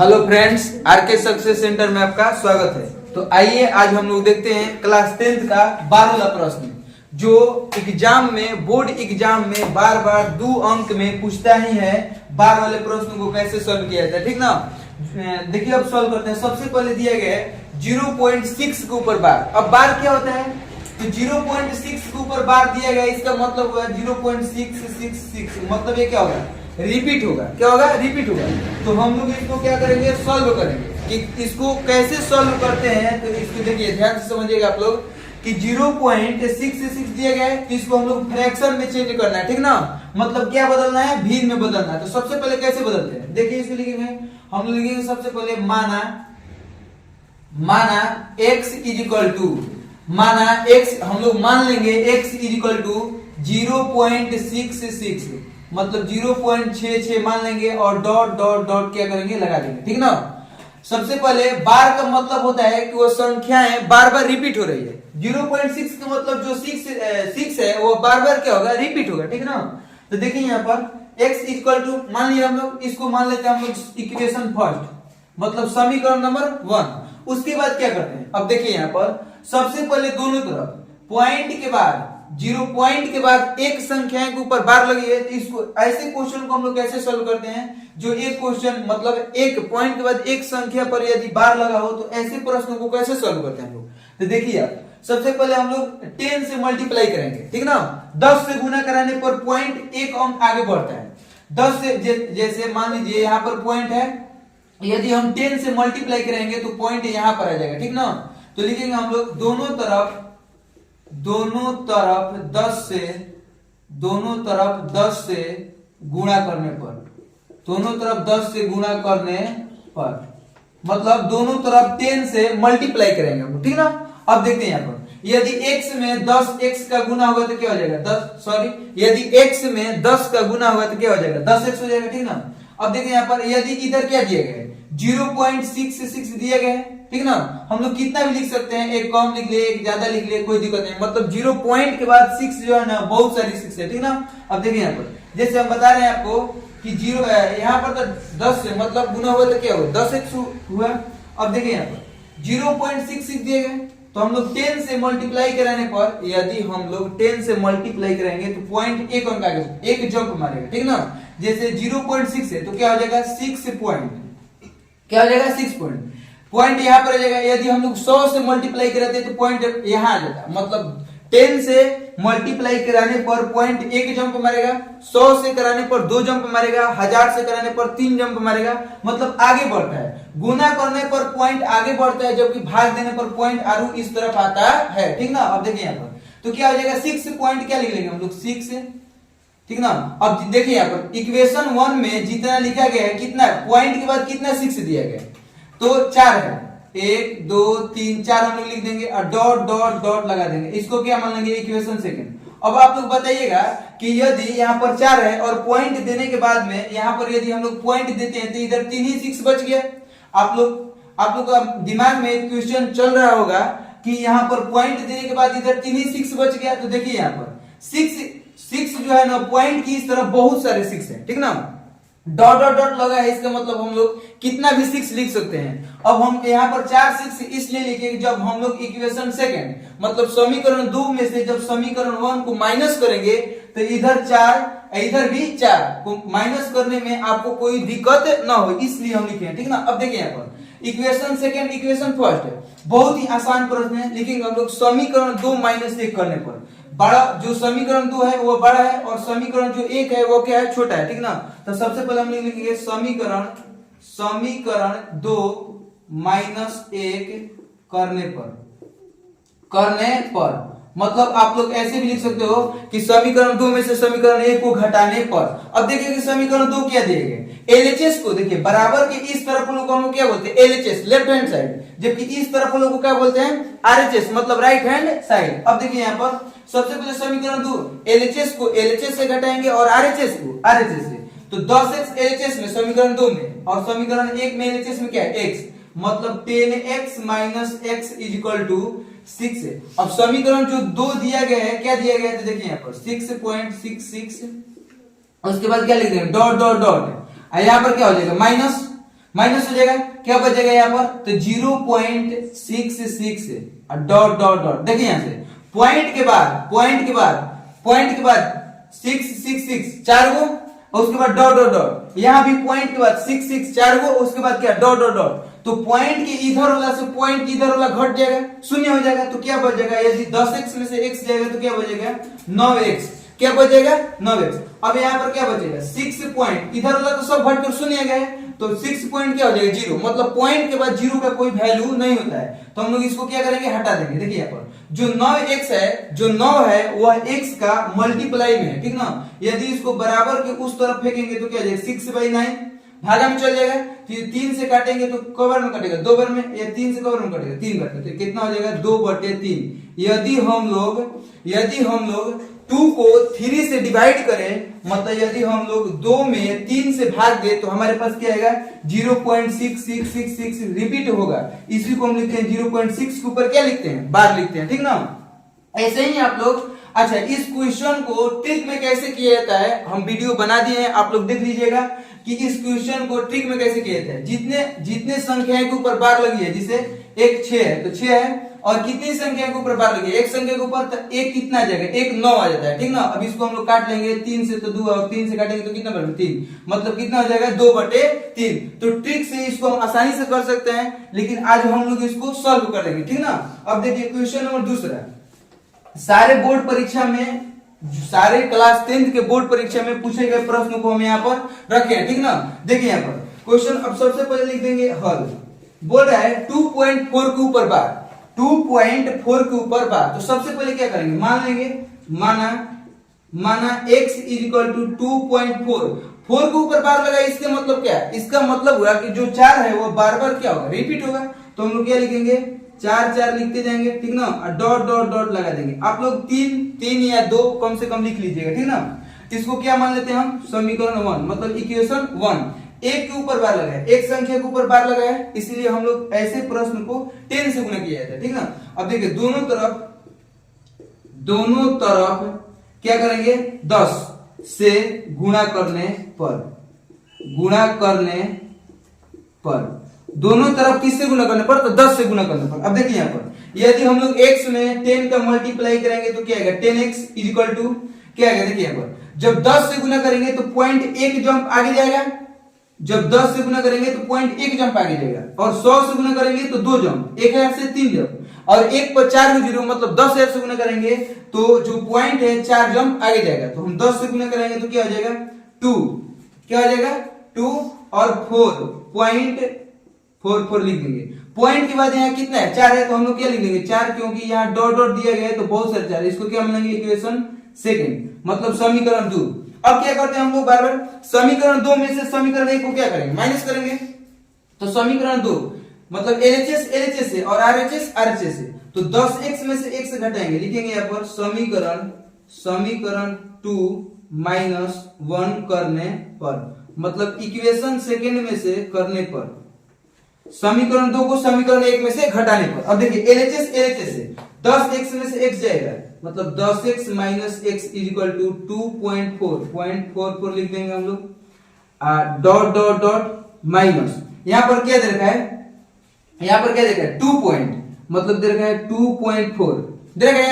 Hello friends, RK success centre में आपका स्वागत है। तो आइए आज हम लोग देखते हैं क्लास 10th का 12 वाला प्रश्न जो एग्जाम में बोर्ड एग्जाम में बार बार 2 अंक में पूछता ही है। 12 वाले प्रश्न को कैसे सॉल्व किया जाता है, ठीक ना। देखिए अब सॉल्व करते हैं। सबसे पहले दिया गया है 0.6 के ऊपर बार। अब बार क्या होता है, तो 0.6 के ऊपर बार दिया गया, इसका मतलब हुआ 0.666, मतलब ये क्या होगा, रिपीट होगा। क्या होगा, रिपीट होगा। तो हम लोग इसको क्या करेंगे, सॉल्व करेंगे। कि इसको कैसे सॉल्व करते हैं, तो इसको देखिए ध्यान से समझिएगा आप लोग कि 0.66 दिया गया है, तो इसको हम लोग फ्रैक्शन में चेंज करना है, ठीक ना। मतलब क्या बदलना है, भीड़ में बदलना है। तो सबसे पहले कैसे बदलते हैं, देखिए इसको लिखेंगे। हम लोग लिखेंगे सबसे पहले माना x इज इक्वल टू, माना x हम लोग मान लेंगे x इज इक्वल टू 0.66, मतलब 0.66 मान लेंगे और डॉट डॉट डॉट क्या करेंगे, लगा देंगे, ठीक ना। सबसे पहले बार का मतलब होता है कि वो संख्याएं बार बार रिपीट हो रही है। 0.6 का मतलब जो 6 है वो बार बार क्या होगा, रिपीट होगा, ठीक ना। तो देखिए यहाँ पर x इक्वल टू मान लिया हम लोग, इसको मान लेते हैं हम लोग इक्वेशन फर्स्ट, मतलब समीकरण नंबर 1। उसके बाद क्या करते हैं, अब देखिए यहाँ पर सबसे पहले दोनों तरफ पॉइंट के बाद 0 पॉइंट के बाद एक संख्या के ऊपर बार लगी है। तो इसको ऐसे क्वेश्चन को हम लोग कैसे सॉल्व करते हैं, जो एक क्वेश्चन मतलब एक पॉइंट के बाद एक संख्या पर यदि बार लगा हो, तो ऐसे प्रश्नों को कैसे सॉल्व करते हैं हम लोग। तो देखिए आप सबसे पहले हम लोग 10 से मल्टीप्लाई करेंगे, ठीक ना। 10 से गुना कराने पर पॉइंट एक अंक आगे बढ़ता है। 10 से जैसे मान लीजिए यहाँ पर पॉइंट है, यदि हम 10 से मल्टीप्लाई करेंगे तो पॉइंट यहाँ पर आ जाएगा, ठीक ना। तो लिखेंगे हम लोग दोनों तरफ 10 से गुणा करने पर, दोनों तरफ 10 से गुणा करने पर, मतलब दोनों तरफ 10 से मल्टीप्लाई करेंगे हम, ठीक ना। अब देखते हैं यहाँ पर यदि x में 10x का गुना होगा तो क्या हो जाएगा, यदि x में 10 का गुना होगा तो क्या हो जाएगा, 10x हो जाएगा, ठीक ना। अब देखिए यहाँ पर यदि इधर क्या दिया गया है, 0.66 दिया गया है, ठीक ना। हम लोग कितना भी लिख सकते हैं, एक कम लिख ले एक ज्यादा लिख ले, कोई दिक्कत नहीं। मतलब 0 पॉइंट के बाद 6 जो है ना, बहुत सारी 6 है, ठीक ना। अब देखिए यहाँ पर जैसे हम बता रहे हैं आपको कि 0 यहाँ पर तो 10 से मतलब गुना हुआ तो क्या हुआ, 10x हुआ। अब देखिए यहाँ पर 0.66 दिए गए, तो हम लोग 10 से मल्टीप्लाई कराने पर, यदि हम लोग 10 से मल्टीप्लाई करेंगे तो पॉइंट एक अंक आगे, एक जंप मारेगा, ठीक ना। जैसे 0.6 है तो क्या हो जाएगा, 6 पॉइंट, क्या हो जाएगा, 6 पॉइंट। पॉइंट यहाँ पर आ जाएगा। यदि हम लोग 100 से मल्टीप्लाई कराते तो पॉइंट यहाँ आ जाता, मतलब 10 से मल्टीप्लाई कराने पर पॉइंट एक जंप मारेगा, 100 से कराने पर 2 जंप मारेगा, 1000 से कराने पर 3 जंप मारेगा, मतलब आगे बढ़ता है। गुना करने पर पॉइंट आगे बढ़ता है, जबकि भाग देने पर पॉइंट आरू इस तरफ आता है, ठीक ना। अब देखिए यहाँ पर तो क्या हो जाएगा, 6 पॉइंट क्या लिख लेंगे हम लोग, 6, ठीक ना। अब देखिए यहाँ पर इक्वेशन 1 में जितना लिखा गया है, कितना पॉइंट के बाद कितना 6 दिया गया है, तो 4 है, 1 2 3 4 हम लोग लिख देंगे और डॉट डॉट डॉट लगा देंगे। इसको क्या मान लेंगे, इक्वेशन सेकंड। अब आप लोग बताइएगा कि यदि यहाँ पर 4 है और पॉइंट देने के बाद में यहाँ पर यदि हम लोग पॉइंट देते हैं तो इधर 3 ही 6 बच गया। आप लोग का दिमाग में क्वेश्चन चल रहा होगा कि यहाँ पर पॉइंट देने के बाद इधर 3 ही 6 बच गया। तो देखिए यहाँ पर 6 जो है ना, पॉइंट की इस तरफ बहुत सारे 6 है, ठीक ना। डॉट डॉट डॉट लगा है, इसका मतलब हम लोग कितना भी 6 लिख सकते हैं। अब हम यहाँ पर 4 6 इसलिए लिखे जब हम लोग इक्वेशन सेकंड मतलब समीकरण 2 में से जब समीकरण 1 को माइनस करेंगे तो इधर 4 इधर भी 4 को माइनस करने में आपको कोई दिक्कत ना हो, इसलिए हम लिखे हैं, ठीक ना। अब देखिए यहाँ पर इक्वेशन सेकंड इक्वेशन फर्स्ट है, बहुत ही आसान प्रश्न है। लिखेंगे हम लोग समीकरण 2 माइनस 1 करने पर बड़ा जो समीकरण 2 है वो बड़ा है और समीकरण जो 1 है वो क्या है, छोटा है, ठीक ना। तो सबसे पहले हम लिखेंगे समीकरण 2 माइनस 1 करने पर मतलब आप लोग ऐसे भी लिख सकते हो कि समीकरण 2 में से समीकरण 1 को घटाने पर। अब देखिए कि समीकरण 2 क्या दिए गए, LHS को देखिए बराबर के इस तरफ लोग को हम क्या बोलते हैं, LHS लेफ्ट हैंड साइड, जबकि इस तरफ लोग को क्या बोलते हैं, RHS मतलब राइट हैंड साइड। अब देखिए यहाँ पर सबसे पहले समीकरण 2 LHS को LHS से घटाएंगे और RHS को RHS से, तो 10x LHS में समीकरण 2 में और समीकरण 1 में LHS में क्या है, x, मतलब 10x minus x is equal to 6 है। अब समीकरण जो 2 दिया गया है, क्या दिया गया है, तो देखिए यहाँ पर 6.66, उसके बाद क्या लिख देंगे, डॉट डॉट डॉट, यहाँ पर क्या हो जाएगा माइनस, माइनस हो जाएगा, क्या बचेगा यहाँ पर, तो 0.66 डॉट डॉट डॉट, देखिए यहां से पॉइंट के बाद 666 चार गो, और उसके बाद डॉट डॉट डॉट, यहाँ भी पॉइंट के बाद 66 चार गो, उसके बाद क्या डॉट डॉट डॉट, तो पॉइंट के इधर वाला से पॉइंट के इधर वाला घट जाएगा, शून्य हो जाएगा, तो क्या बच जाएगा, यदि 10x में से x जाएगा तो क्या बचेगा 9x, क्या बचेगा 9x। अब यहाँ पर क्या बचेगा 6 पॉइंट, इधर वाला तो सब घटकर शून्य गया है, तो 6 पॉइंट क्या हो जाएगा 0, मतलब पॉइंट के बाद 0 का कोई वैल्यू नहीं होता है, तो हम लोग इसको क्या करेंगे हटा देंगे। देखिए यहाँ पर जो 9x है, जो 9 है वह x का मल्टीप्लाई में है, ठीक ना, यदि इसको बराबर के उस तरफ फेंकेंगे तो क्या हो जाएगा 6/9 भागा में चल जाएगा, फिर 3 से काटेंगे तो कवर में कटेगा 2 बार में, या 3 से कवर में कटेगा 3 बार में, तो कितना हो जाएगा 2/3। यदि हम लोग 2 को 3 से डिवाइड करें, मतलब यदि हम लोग 2 में 3 से भाग दे तो हमारे पास क्या आएगा 0.6666 रिपीट होगा, इसी को हम लिखते हैं 0.6 के ऊपर क्या लिखते हैं बार लिखते हैं, ठीक ना। ऐसे ही आप लोग, अच्छा इस क्वेश्चन को ट्रिक में कैसे किया जाता है हम वीडियो बना दिए हैं, आप लोग देख लीजिएगा कि इस क्वेश्चन को ट्रिक में कैसे किया जाता है। जितने संख्याएं के ऊपर बार लगी है, जिसे एक 6 है तो 6 है, और कितनी संख्या के ऊपर बार लगी है, एक संख्या के ऊपर, तो एक कितना आ जाएगा, एक 9 आ जाता है, ठीक ना। अब इसको हम लोग काट लेंगे 3 से तो 2, और 3 से काटेंगे तो कितना बनेगा 3, मतलब कितना हो जाएगा 2/3। तो ट्रिक से इसको हम आसानी से कर सकते हैं, लेकिन आज हम लोग इसको सॉल्व कर लेंगे, ठीक ना। अब देखिए क्वेश्चन नंबर दूसरा, सारे बोर्ड परीक्षा में, सारे क्लास 10th के बोर्ड परीक्षा में पूछे गए प्रश्न को हम यहाँ पर रखे हैं, ठीक ना। देखिए यहाँ पर क्वेश्चन, अब सबसे पहले लिख देंगे हल, बोल रहा है 2.4 के ऊपर बार, 2.4 के ऊपर बार, तो सबसे पहले क्या करेंगे, मान लेंगे, माना x इक्वल टू 2.4, 4 के ऊपर बार लगा, इसका मतलब क्या है, इसका मतलब हुआ कि जो 4 है वो बार बार क्या होगा रिपीट होगा, तो हम लोग क्या लिखेंगे 4 लिखते जाएंगे, ठीक ना, डॉट डॉट डॉट लगा देंगे। आप लोग 3 या 2 कम से कम लिख लीजिएगा, ठीक ना। इसको क्या मान लेते हैं हम, समीकरण 1, मतलब इक्वेशन 1, एक के ऊपर बार लगा है, एक संख्या के ऊपर बार लगा है, इसलिए हम लोग ऐसे प्रश्न को 10 से गुणा किया जाता है, ठीक ना। अब देखिए दोनों तरफ क्या करेंगे 10 से गुणा करने पर दोनों तरफ किससे गुणा करने पर, तो 10 से गुणा करने पर। अब देखिए यहाँ पर यदि हम लोग x में 10 का मल्टीप्लाई करेंगे तो क्या आएगा 10x इक्वल टू क्या आएगा, देखिए यहाँ पर जब 10 से गुणा करेंगे तो पॉइंट 1 जंप आगे जाएगा, जब 10 से गुणा करेंगे तो पॉइंट 1 जंप आगे जाएगा, और 100 से गुणा करेंगे तो 2 जंप, 1000 से 3 जंप, और 1 पर 4 जीरो, मतलब 10,000 से गुणा करेंगे तो जो पॉइंट है 4 जंप आगे जाएगा, तो हम 10 से गुणा करेंगे तो क्या हो जाएगा 2, क्या हो जाएगा 2, और 4 लिख देंगे। पॉइंट के बाद यहाँ कितना है 4 है, तो हम लोग क्या लिख देंगे 4, क्योंकि यहाँ डॉट डॉट दिया गया है तो बहुत सारे 4, इसको क्या मानेंगे इक्वेशन सेकंड, मतलब समीकरण 2। अब क्या करते हैं हम लोग बार बार समीकरण 2 में से समीकरण 1 को क्या करेंगे माइनस करेंगे, तो समीकरण 2 मतलब LHS से और RHS से, तो 10x में से 1 से घटाएंगे, लिखेंगे यहाँ पर समीकरण 2 माइनस 1 करने पर, मतलब इक्वेशन सेकंड में से करने पर, समीकरण 2 को समीकरण 1 में से घटाने पर। अब देखिए LHS से 10x में से x जाएगा, मतलब 10x minus x equal to 2.4 लिख देंगे हम लोग, डॉट डॉट डॉट माइनस, यहाँ पर क्या दे रखा है, यहाँ पर क्या दे रखा है 2 पॉइंट, मतलब दे रखा है 2.4 दे रखा है,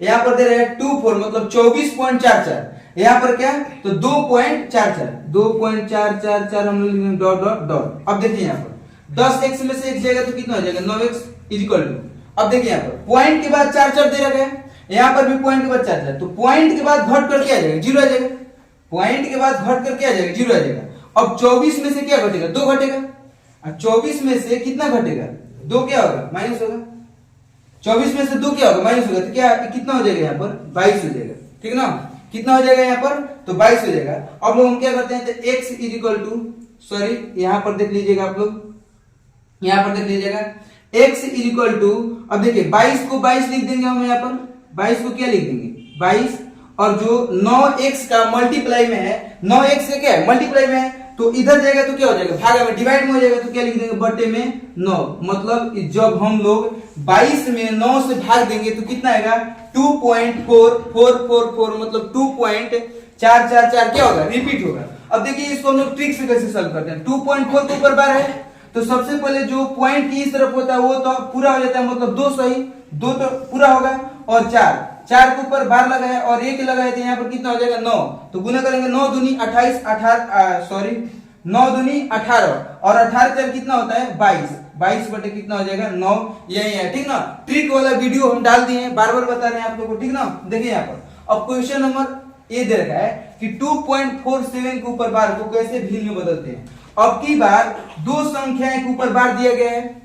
यहाँ पर दे रहा है 24 मतलब 24.44, यहाँ पर क्या तो 2.44 हम लोग लिखेंगे डॉट डॉट डॉट। अब देखिए यहाँ पर 10x में से 1 जाएगा तो कितना हो जाएगा 9x इक्वल टू, अब देखिए यहाँ पर पॉइंट के बाद 4 दे रखा है, यहाँ पर भी पॉइंट के बाद 4, तो पॉइंट के बाद घट कर क्या आ जाएगा 0 आ जाएगा, पॉइंट के बाद घट कर क्या आ जाएगा 0 आ जाएगा। अब 24 में से क्या घटेगा 2 घटेगा, और 24 में से कितना घटेगा 2 क्या होगा माइनस होगा, 24 में से 2 क्या होगा माइनस होगा, तो क्या कितना हो जाएगा यहाँ पर 22 हो जाएगा, ठीक ना, कितना हो जाएगा यहाँ पर तो 22 हो जाएगा। अब लोग हम क्या करते हैं तो x इक्वल टू, सॉरी यहाँ पर देख लीजिएगा आप लोग, यहाँ पर देख लीजिएगा x इक्वल टू, अब देखिए 22 को 22 लिख देंगे हम, यहाँ पर 22 को क्या लिख देंगे 22, और जो 9x का मल्टीप्लाई में है, 9x का क्या है मल्टीप्लाई में है, तो इधर जाएगा तो क्या हो जाएगा भागा में डिवाइड में हो जाएगा, तो क्या लिख देंगे बटे में 9, मतलब जब हम लोग 22 में 9 से भाग देंगे तो कितना आएगा 2.4444, मतलब 2.444 क्या होगा रिपीट होगा। अब देखिए इसको हम लोग ट्रिक से कैसे सॉल्व करते हैं। 2.4 के ऊपर बार है तो सबसे पहले जो पॉइंट की इस तरफ होता है वो तो पूरा हो जाता है, मतलब 2 सही, 2 तो पूरा होगा, और 4 के ऊपर बार लगा है और 1 लगा है तो यहाँ पर कितना हो जाएगा 9। तो गुना करेंगे 9 दूनी 28, 9 दूनी 18 और 18 4 कितना होता है 22, 22 बटे कितना हो जाएगा 9। यही है, ठीक ना। ट्रिक वाला वीडियो हम डाल दिए हैं, बार बार बता रहे हैं आप लोगों को, ठीक ना। देखिए यहाँ पर अब क्वेश्चन नंबर ये दे रखा है कि 2.47 के ऊपर बार को कैसे भिन्न में बदलते हैं। अब की बार दो संख्याएं के ऊपर बार दिया गया है,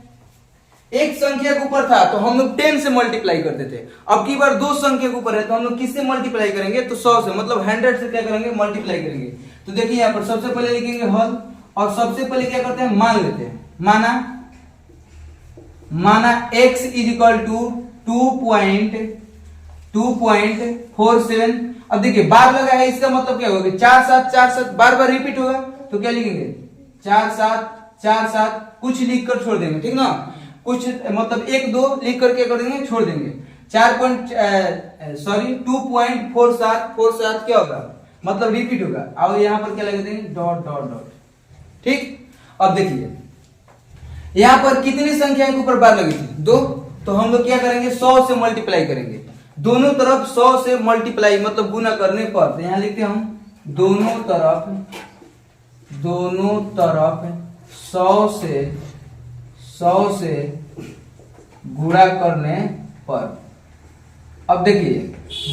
एक संख्या के ऊपर था तो हम लोग 10 से मल्टीप्लाई करते थे, अब की बार दो संख्या के ऊपर है तो हम लोग किससे मल्टीप्लाई करेंगे, तो 100 से, मतलब 100 से क्या करेंगे मल्टीप्लाई करेंगे। तो देखिए यहाँ पर सबसे पहले लिखेंगे हल और सबसे पहले क्या करते हैं मान लेते हैं, माना x इज इक्वल टू 2.47। अब देखिए बार लगा है, इसका मतलब क्या होगा 4 7 4 7 बार बार रिपीट होगा तो क्या लिखेंगे 4 7 4 7, कुछ लिख कर छोड़ देंगे, ठीक ना, कुछ मतलब 1 2 लिख कर क्या कर देंगे छोड़ देंगे। 2.47 क्या होगा मतलब रिपीट होगा, और यहाँ पर क्या लगा देंगे डॉट डॉट डॉट, ठीक। अब देखिए यहाँ पर कितनी संख्या के ऊपर बार लगी थी 2, तो हम लोग क्या करेंगे 100 से मल्टीप्लाई करेंगे, दोनों तरफ 100 से मल्टीप्लाई मतलब गुना करने पर, तो यहां लिखते हैं हम दोनों तरफ 100 से गुणा करने पर। अब देखिए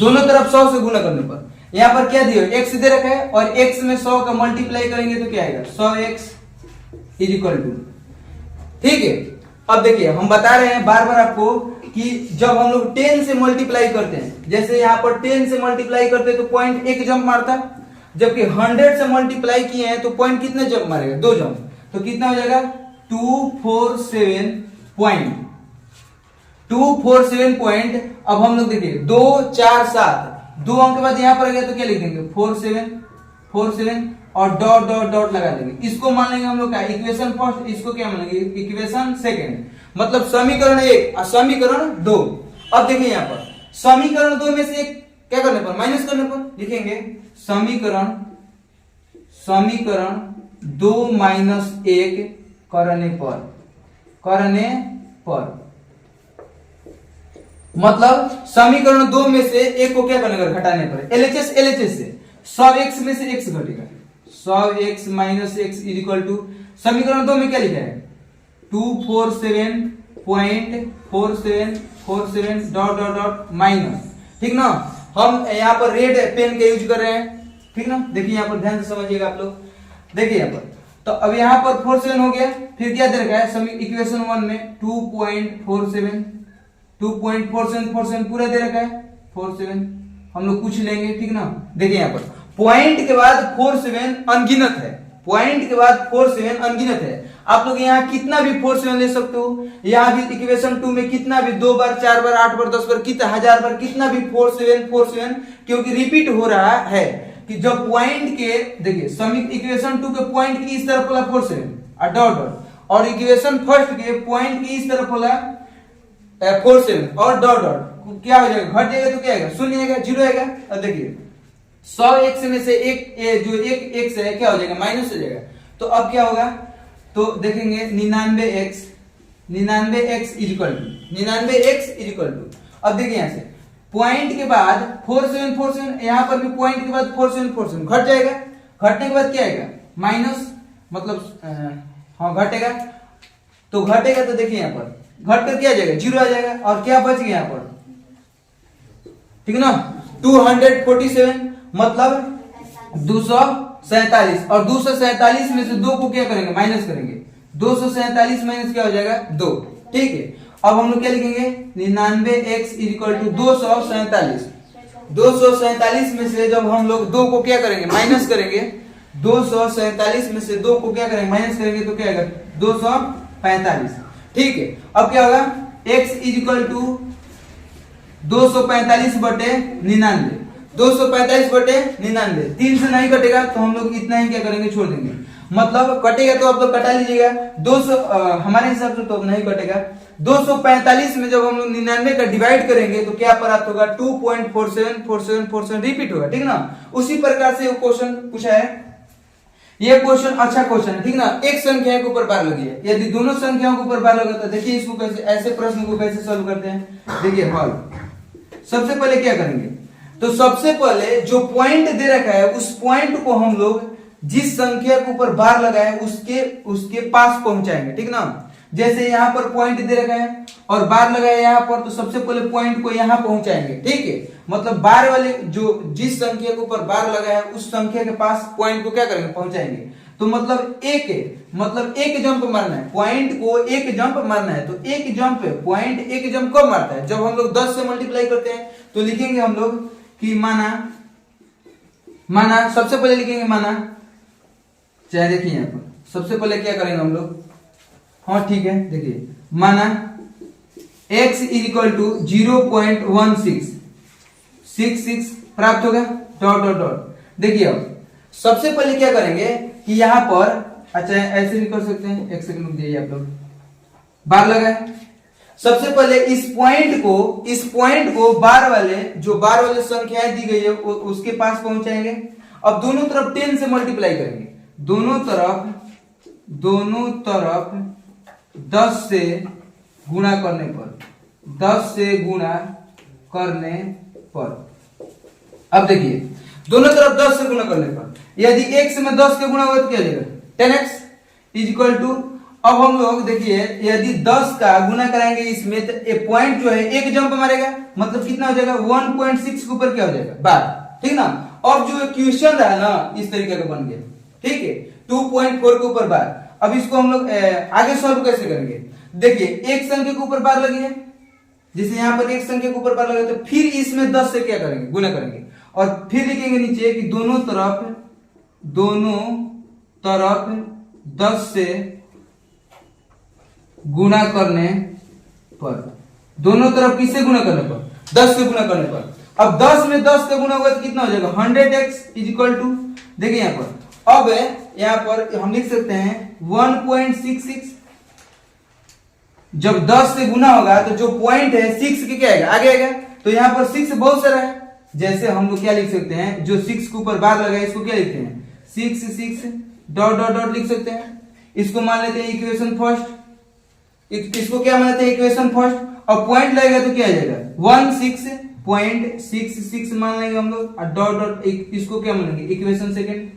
दोनों तरफ 100 से गुणा करने पर यहां पर क्या दिया x दे रखा है और x में 100 का मल्टीप्लाई करेंगे तो क्या आएगा 100x इज इक्वल टू, ठीक है। अब देखिए हम बता रहे हैं बार बार आपको कि जब हम लोग 10 से मल्टीप्लाई करते हैं, जैसे यहाँ पर 10 से मल्टीप्लाई करते हैं तो पॉइंट 1 जंप मारता है, जबकि 100 से मल्टीप्लाई किए हैं तो पॉइंट कितने जंप मारेगा 2 जंप, तो कितना हो जाएगा 247 पॉइंट। अब हम लोग देखिए 2 4 7 2 अंक के बाद यहां पर आ गया तो क्या लिख देंगे 47 और डॉट डॉट डॉट लगा देंगे। इसको मान लेंगे हम लोग क्या इक्वेशन फर्स्ट, इसको क्या मान लेंगे इक्वेशन सेकंड, मतलब समीकरण 1 और समीकरण 2। अब देखिए यहाँ पर समीकरण 2 में से एक क्या करने पर माइनस करने पर लिखेंगे समीकरण 2 माइनस 1 करने पर मतलब समीकरण 2 में से एक को क्या करने पर घटाने पर, LHS से 100x में से x घटेगा, 100x minus x is equal to समीकरण 2 में क्या लिखा है 247.4747 डॉट डॉट डॉट माइनस, ठीक ना। हम यहाँ पर रेड पेन का यूज कर रहे हैं, ठीक ना। देखिए यहाँ पर ध्यान से समझिएगा आप लोग, देखिए यहाँ पर तो अब यहाँ पर 47 हो गया, फिर क्या दे रखा है इक्वेशन 1 में 2.47 पूरा दे रखा है 47, हम लोग कुछ लेंगे, ठीक ना। देखिए यहाँ पर पॉइंट के बाद 47 अनगिनत है, पॉइंट के बाद 47 अनगिनत है, आप लोग यहाँ कितना भी 47 ले सकते हो, यहाँ भी इक्वेशन 2 में कितना भी 2 बार 4 बार 8 बार 10 बार कितना 1000 बार कितना भी 47 क्योंकि रिपीट हो रहा है कि जब पॉइंट के देखिए इक्वेशन 2 के पॉइंट की इस तरफ वाला 47 और डॉट डॉट, और इक्वेशन फर्स्ट के पॉइंट की इस तरफ वाला 47 और डॉट डॉट क्या हो जाएगा घट जाएगा तो क्या आएगा 0 आएगा 0 आएगा। अब देखिए 100x में से एक जो एक x है क्या हो जाएगा माइनस हो जाएगा, तो अब क्या होगा तो देखेंगे 99x इज इक्वल टू अब देखिए यहां से पॉइंट के बाद 47 यहाँ पर भी पॉइंट के बाद 47 घट जाएगा, घटने के बाद क्या आएगा माइनस, मतलब हाँ घटेगा, तो घटेगा तो देखिए यहाँ पर घट कर क्या आ जाएगा 0 आ जाएगा, और क्या बच गया यहाँ पर, ठीक है ना 247 मतलब 247, और 247 में से 2 को क्या करेंगे माइनस करेंगे, 247 माइनस क्या हो जाएगा 2, ठीक है। अब हम लोग क्या लिखेंगे 99x इज इक्वल टू 247 में से जब हम लोग 2 को क्या करेंगे माइनस करेंगे, 247 में से 2 को क्या करेंगे माइनस करेंगे तो क्या आएगा 245, ठीक है। अब क्या होगा x इज इक्वल टू 245 बटे 99, 3 से नहीं कटेगा तो हम लोग इतना ही क्या करेंगे छोड़ देंगे, मतलब कटेगा तो आप लोग कटा लीजिएगा 200 हमारे हिसाब से तो नहीं कटेगा। 245 में जब हम लोग 99 का डिवाइड करेंगे तो क्या प्राप्त होगा 2.47 रिपीट होगा, ठीक ना। उसी प्रकार से क्वेश्चन पूछा है ये क्वेश्चन अच्छा क्वेश्चन है, ठीक ना। एक संख्या के ऊपर बार लगी है, यदि दोनों संख्याओं के ऊपर बार लगा तो देखिए इसको कैसे, ऐसे प्रश्न को कैसे सॉल्व करते हैं। देखिए हल सबसे पहले क्या करेंगे, तो सबसे पहले जो पॉइंट दे रखा है उस पॉइंट को हम लोग जिस संख्या के ऊपर बार लगाए उसके पास पहुंचाएंगे, ठीक ना। जैसे यहाँ पर पॉइंट दे रखा है और बार लगाया यहाँ पर, तो सबसे पहले पॉइंट को यहाँ पहुंचाएंगे, ठीक है। मतलब बार वाले जो जिस संख्या के ऊपर बार लगाया है उस संख्या के पास पॉइंट को क्या करेंगे, पहुंचाएंगे। तो मतलब एक जंप मारना है, पॉइंट को एक जंप मारना है। तो एक जंप है, पॉइंट एक जंप कब मारता है, जब हम लोग 10 से मल्टीप्लाई करते हैं। तो लिखेंगे हम लोग कि माना सबसे पहले लिखेंगे माना, चाहे देखिए यहाँ पर सबसे पहले क्या करेंगे हम लोग, हाँ ठीक है, देखिए माना x इज इक्वल टू 0.1666 प्राप्त होगा, डॉट डॉट डॉट। देखिए अब सबसे पहले क्या करेंगे कि यहाँ पर, अच्छा ऐसे भी कर सकते हैं, एक सेकंड रुक जाइए आप लोग, बार लगाए। सबसे पहले इस पॉइंट को बार वाले संख्याएं दी गई है उसके पास पहुंचाएंगे। अब दोनों तरफ 10 से मल्टीप्लाई करेंगे, दोनों तरफ 10 से गुणा करने पर, अब देखिए दोनों तरफ 10 से गुणा करने पर यदि x में 10 के गुणा हुआ तो क्या हो जाएगा, 10x इज इक्वल टू, अब हम लोग देखिए यदि 10 का गुणा कराएंगे इसमें तो ये पॉइंट जो है एक जंप मारेगा, मतलब कितना हो जाएगा 1.6 के ऊपर क्या हो जाएगा बार, ठीक ना। अब जो क्वेश्चन रहा ना इस तरीके का बन गया, ठीक है, 2.4 के ऊपर बार। अब इसको हम लोग आगे सॉल्व कैसे करेंगे, देखिए एक संख्या के ऊपर बार लगी है, जैसे यहाँ पर एक संख्या के ऊपर बार लगे तो फिर इसमें 10 से क्या करेंगे, गुणा करेंगे। और फिर लिखेंगे नीचे कि दोनों तरफ 10 से गुणा करने पर, दोनों तरफ किससे गुणा करने पर, 10 से गुणा करने पर। अब 10 में 10 का गुणा हुआ तो कितना हो जाएगा 100x इज इक्वल टू, देखिए यहाँ पर, अब यहाँ पर हम लिख सकते हैं 1.66, जब 10 से गुना होगा तो जो पॉइंट है 6 के क्या आएगा, आगे आएगा। तो यहाँ पर 6 बहुत सारा है, जैसे हम लोग क्या लिख सकते हैं, जो 6 के ऊपर बार लगा है इसको क्या लिखते हैं, 6 डॉट डॉट डॉट लिख सकते हैं। इसको मान लेते हैं इक्वेशन फर्स्ट, इसको क्या मान लेते हैं इक्वेशन फर्स्ट, और पॉइंट लगेगा तो क्या आ जाएगा 16.66 मान लेंगे हम लोग, और डॉट डॉट इसको क्या मानेंगे इक्वेशन सेकंड,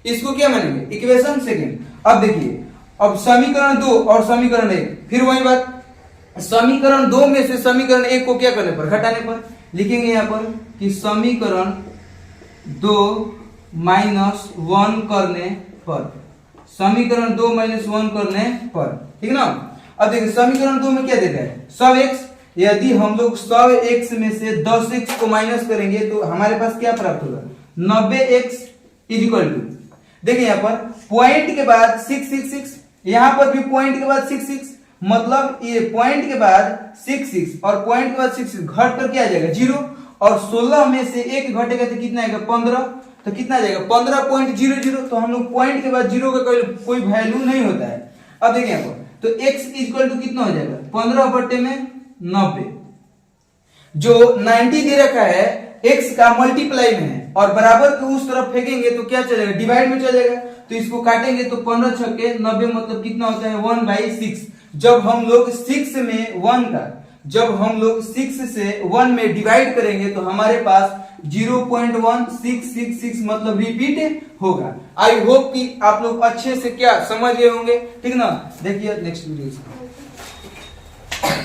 इसको क्या मानेंगे इक्वेशन सेकंड। अब देखिए अब समीकरण 2 और समीकरण 1, फिर वही बात, समीकरण 2 में से समीकरण 1 को क्या करने पर, घटाने पर। लिखेंगे यहाँ पर कि समीकरण 2 माइनस 1 करने पर, समीकरण 2 माइनस 1 करने पर, ठीक ना। अब देखिए समीकरण 2 में क्या देता है, सब x, यदि हम लोग सब x में से 10x को माइनस करेंगे तो हमारे पास क्या प्राप्त होगा 90x इज इक्वल टू, देखिए यहाँ पर पॉइंट के बाद 666, यहाँ पर भी पॉइंट के बाद 66, मतलब ये पॉइंट के बाद 66 और पॉइंट के बाद 66 घट कर क्या आ जाएगा 0, और 16 में से 1 घटेगा तो कितना आएगा 15, तो कितना आ जाएगा 15.00। तो हम लोग पॉइंट के बाद 0 का कोई वैल्यू नहीं होता है। अब देखिए यहाँ पर तो x इक्वल टू कितना हो जाएगा 15/90, जो 90 दे रखा है x का मल्टीप्लाई में है और बराबर के उस तरफ फेंकेंगे तो क्या चलेगा, डिवाइड में चलेगा। तो इसको काटेंगे तो 15 छक्के 90, मतलब कितना होता है 1/6। जब हम लोग 6 से 1 में डिवाइड करेंगे तो हमारे पास 0.1666 मतलब रिपीट होगा। आई होप कि आप लोग अच्छे से क्या समझ गए होंगे, ठीक ना। देखिए नेक्स्ट वीडियो।